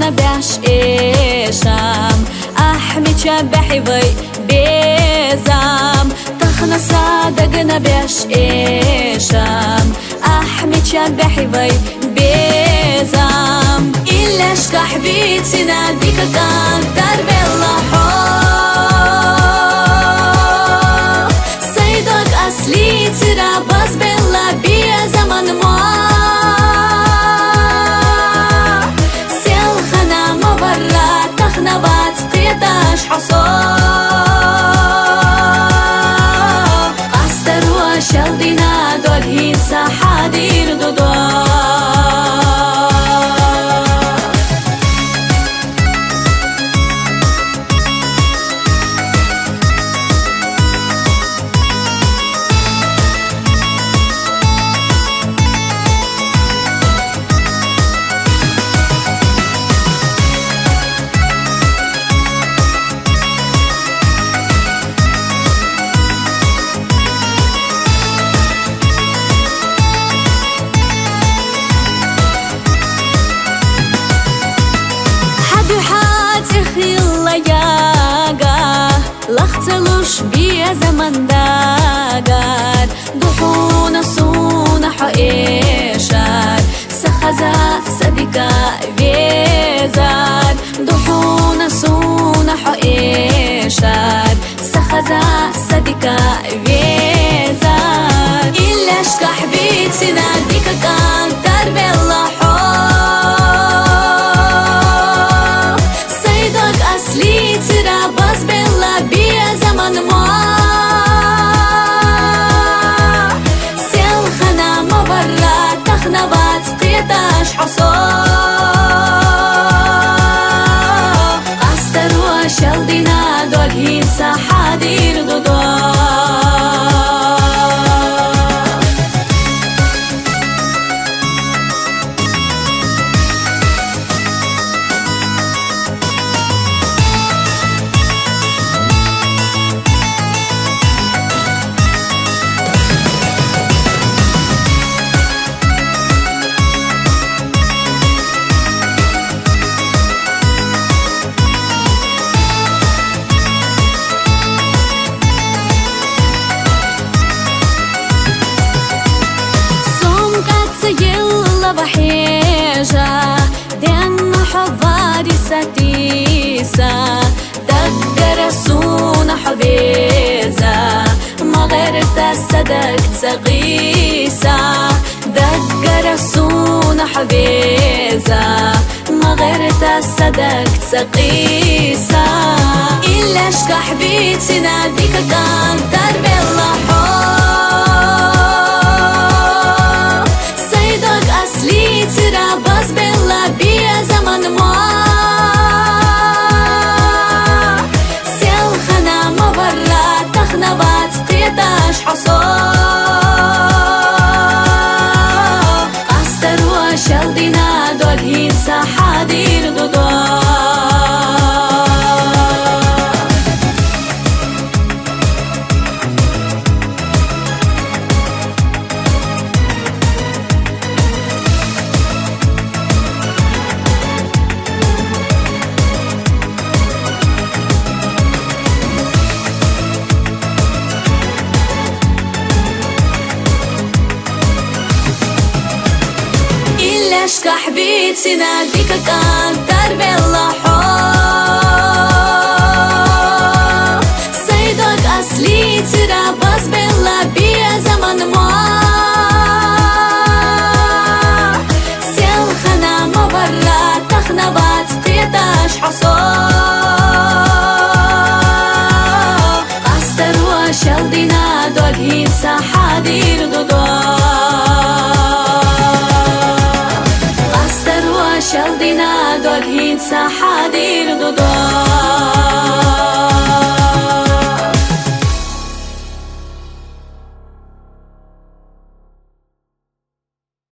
باش إيشام أحمي بحبي بيزام تخنا صادقنا باش إيشام أحمي بحبي بيزام إلا شكح بيتنا ديك كان درب الله صيدك أصلي ترى بس بالله بيا زمن ما سيلخنا مبرا تخنا بات قيتاش حصول أستر وشلدنا دول هيسا حادير دودو لختلوش بيا زمن داقار ضحونا صونا حقيشار سخزا صديقا فيزار ضحونا صونا حقيشار سخزا صديقا فيزار إلا شكح بيتنا ديك كان درب الله صيدك أصلي ترى بس بالله بيا زمن ما سيلخنا مبرا تخنا بات قيتاش حصول أستر وشلدنا دول هيسا حادير دودو بحيجة دين حضاري ستيسة دقر سونا حبيزة ما غير تصدق تغيسة دقر سونا حبيزة ما غير تصدق تغيسة إلا شكح بيتنا ديك كان درب الله أصلي ترى بس بالله بيا زمن ما سيلخنا مبرا تخنا بات قيتاش حصول أستر وشلدنا دول هيسا حادير دودو شكح بيتنا ديك كان درب الله صيدك أصلي ترى بس بالله بيا زمن ما سيلخنا مبرا تخنا بات قيتاش حصول أستر وشلدنا دول هيسا حادير دودو شلدنا دول هينسا حادير دودو